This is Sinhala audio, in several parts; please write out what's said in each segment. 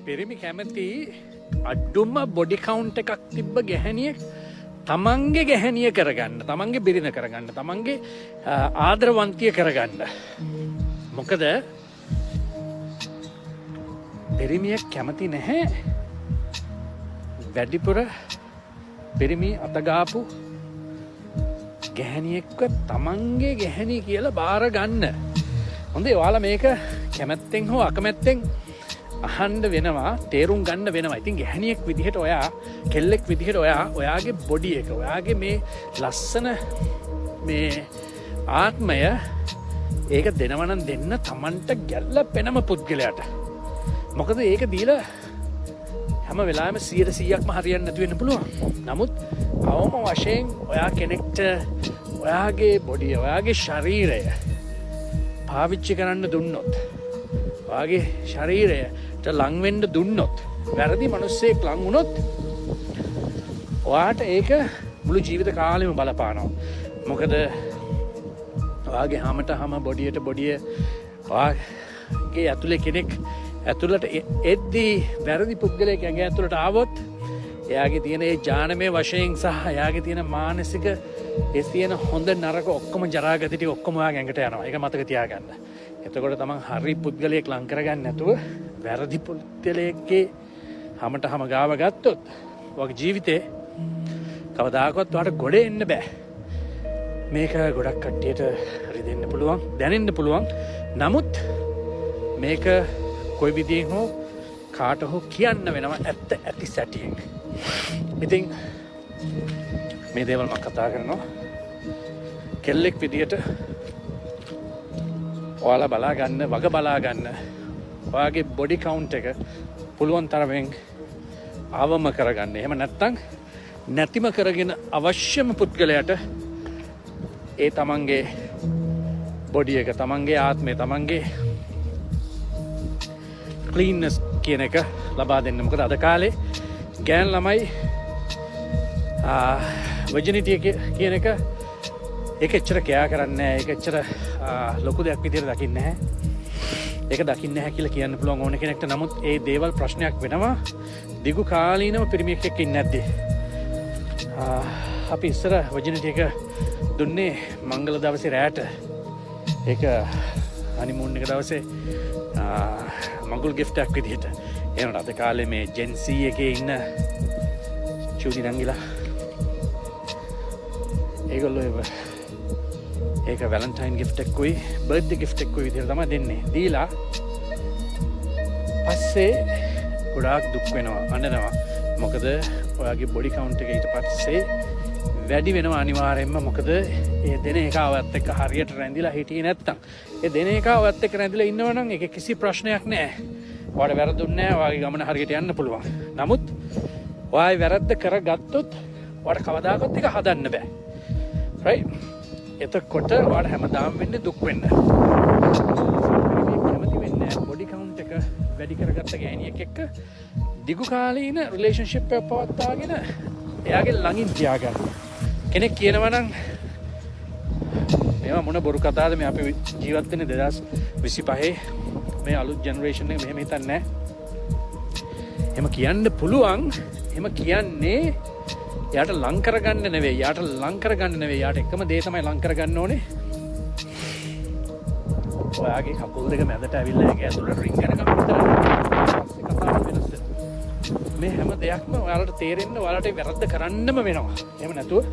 පිරිමි කැමති අඩුම බොඩි කවුන්ට් එකක් තිබ්බ ගැහැණියෙක් තමන්ගේ ගැහැණිය කරගන්න, තමන්ගේ බිරිඳ කරගන්න, තමන්ගේ ආදරවන්තිය කරගන්න. මොකද පිරිමියෙක් කැමති නැහැ වැඩිපුර පිරිමි අතගාපු ගැහැණියෙක්ව තමන්ගේ ගැහැණිය කියලා බාර ගන්න. හොඳේ, ඔයාලා මේක කැමැත්තෙන් හෝ අකමැත්තෙන් අහන්න වෙනවා, තේරුම් ගන්න වෙනවා. ඉතින් ගැහැණියෙක් විදිහට ඔයා, කෙල්ලෙක් විදිහට ඔයාගේ බොඩි එක, ඔයාගේ මේ ලස්සන මේ ආත්මය ඒක දෙනවනම් දෙන්න තමන්ට ගැළපෙනම පුද්ගලයාට. මොකද ඒක දීලා හැම වෙලාවෙම 100%ක්ම හරියන්නේ නැති වෙන්න පුළුවන්. නමුත් අවම වශයෙන් ඔයා කෙනෙක්ට ඔයාගේ බොඩිය, ඔයාගේ ශරීරය පාවිච්චි කරන්න දුන්නොත්, ඔයාගේ ශරීරයට ලං වෙන්න දුන්නොත්, වැරදි මිනිස්සෙක් ලං වුණොත් ඔයාට ඒක මුළු ජීවිත කාලෙම බලපානවා. මොකද ඔයාගේ හැමට හැම බොඩියට බොඩිය, ඔයාගේ ඇතුලේ කෙනෙක් ඇතුළට එද්දී වැරදි පුද්ගලයෙක් ඇඟ ඇතුළට ආවොත් එයාගේ තියෙන ඒ ජානමය වශයෙන් සහ එයාගේ තියෙන මානසික ඒ තියෙන හොඳ නරක ඔක්කොම ජරාගති ටික ඔක්කොම ඔයාගේ ඇඟට යනවා. ඒක මතක තියාගන්න. එතකොට තමන් හරි පුද්ගලයෙක් ලං කරගන්න නැතුව වැරදි පුද්ගලයෙක්ගේ හැමට හැම ගාව ගත්තොත් ඔයාගේ ජීවිතේ කවදාකවත් ඔයාට ගොඩ එන්න බෑ. මේක ගොඩක් කට්ටියට රිදෙන්න පුළුවන්, දැනෙන්න පුළුවන්. නමුත් මේක කොයි විදිහෙන් හෝ කාට හෝ කියන්න වෙනවා ඇත්ත ඇති සැටියෙන්. ඉතින් මේ දේවල් මම කතා කරනවා කෙල්ලෙක් විදියට ඔයාලා බලා ගන්න, වග බලා ගන්න. ඔයාගේ බොඩි කවුන්ට් එක පුළුවන් තරමෙන් අවම කරගන්න. එහෙම නැත්නම් නැතිම කරගෙන අවශ්‍යම පුද්ගලයාට ඒ තමන්ගේ බොඩි එක, තමන්ගේ ආත්මය, තමන්ගේ ක්ලීන්නස් කියන එක ලබා දෙන්න. මොකද අද කාලේ ගෑන් ළමයි වර්ජිනිටි කියන එක ඒක එච්චර කෑ කරන්නේ නැහැ. ඒක එච්චර ලොකු දෙයක් විදිහට දකින්නේ නැහැ. ඒක දකින්නේ නැහැ කියලා කියන්න පුළුවන් ඕන කෙනෙක්ට. නමුත් ඒ දේවල් ප්‍රශ්නයක් වෙනවා දිගු කාලීනව පිරිමියෙක් එක්ක ඉන්නේ නැද්දි. අපි ඉස්සර වර්ජිනිටි එක දුන්නේ මංගල දවසේ රැට. ඒක හනිමූන් එක දවසේ මඟුල් ගිෆ්ට් එකක් විදිහට. එහෙනම් අද කාලේ මේ ජෙන් සී එකේ ඉන්න චූටි නංගිලා ඒගොල්ලෝ ඒක වැලන්ටයින් ගිෆ්ට් එකකුයි බර්ත්ඩේ ගිෆ්ට් එකකුයි විදිහට තමයි දෙන්නේ. දීලා පස්සේ ගොඩාක් දුක් වෙනවා, අඬනවා. මොකද ඔයාගේ බොඩි කවුන්ට් එක ඊට පස්සේ වැඩි වෙනවා අනිවාර්යෙන්ම. මොකද ඒ දෙන එකවත් එක්ක හරියට රැඳිලා හිටියේ නැත්තම්, ඒ දෙන එකවත් එක්ක රැඳිලා ඉන්නවනම් ඒක කිසි ප්‍රශ්නයක් නැහැ. ඔයාට වැරදුන්නේ නැහැ, ඔයාගේ ගමන හරියට යන්න පුළුවන්. නමුත් ඔයායි වැරද්ද කරගත්තොත් ඔයාට කවදාකවත් ඒක හදන්න බෑ. රයිට්? එතකොට ඔයාට හැමදාම වෙන්නේ දුක් වෙන්න. කැමති වෙන්නේ බොඩි කවුන්ට් එක වැඩි කරගත්ත ගෑණියෙක් එක්ක දිගු කාලීන රිලේෂන්ෂිප් එකක් පවත්වාගෙන එයාගේ ළඟින් තියාගන්න. කෙනෙක් කියනවා නම් මේවා මොන බොරු කතාවද, මේ අපි ජීවත් වෙන්නේ 2025 මේ අලුත් ජෙනරේෂන් එක මෙහෙම හිතන්නේ නැහැ. එහෙම කියන්න පුළුවන්. එහෙම කියන්නේ යාට ලං කරගන්න නෙවෙයි, යාට ලං කරගන්න නෙවෙයි, යාට එකම දේ තමයි ලං කරගන්න ඕනේ. ඔයාගේ කකුල් දෙක මැදට ඇවිල්ලා ඒක ඇතුළට රින් කරගන්න විතරයි. කතාව වෙනස්. මේ හැම දෙයක්ම ඔයාලට තේරෙන්න ඔයාලට වැරද්ද කරන්නම වෙනවා. එහෙම නැතුව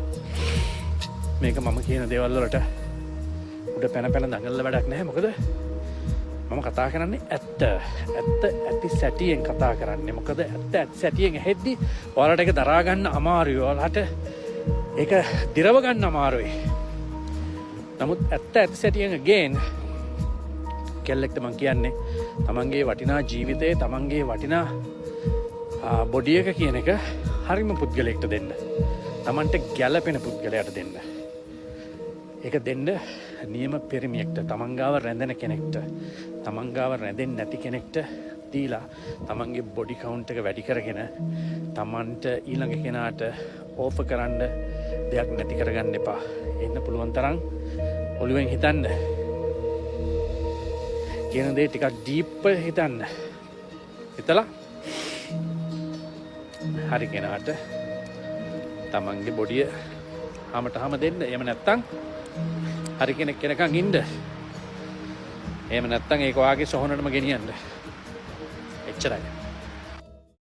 මේක මම කියන දේවල් වලට උඩ පැන දඟලලා වැඩක් නැහැ. මොකද මම කතා කරන්නේ ඇත්ත ඇති සැටියෙන් කතා කරන්නේ. මොකද ඇත්ත ඇති සැටියෙන් ඇහෙද්දි ඔයාලට ඒක දරා ගන්න අමාරුයි. ඔයාලට ඒක දිරව ගන්න අමාරුයි. නමුත් ඇත්ත ඇති සැටියෙන් again කෙල්ලෙක්ට මම කියන්නේ තමන්ගේ වටිනා ජීවිතේ, තමන්ගේ වටිනා බොඩි එක කියන එක හරිම පුද්ගලයෙක්ට දෙන්න. තමන්ට ගැළපෙන පුද්ගලයාට දෙන්න. ඒක දෙන්න නියම පිරිමියෙක්ට, තමන් ගාව රැඳෙන කෙනෙක්ට, තමන් ගාව රැඳෙන්නේ නැති කෙනෙක්ට දීලා තමන්ගේ බොඩි කවුන්ට් එක වැඩි කරගෙන තමන්ට ඊළඟ කෙනාට ඕෆර් කරන්න දෙයක් නැති කරගන්න එපා. එන්න පුළුවන් තරම් ඔළුවෙන් හිතන්න. කියන දේ ටිකක් ඩීප් හිතන්න. හිතලා හරි කෙනාට තමන්ගේ බොඩිය හමට හම දෙන්න. එහෙම නැත්තම් හරි කෙනෙක් කෙනකන් ඉන්න. එහෙම නැත්තම් ඒක වාගේ සොහනටම ගෙනියන්න. එච්චරයි.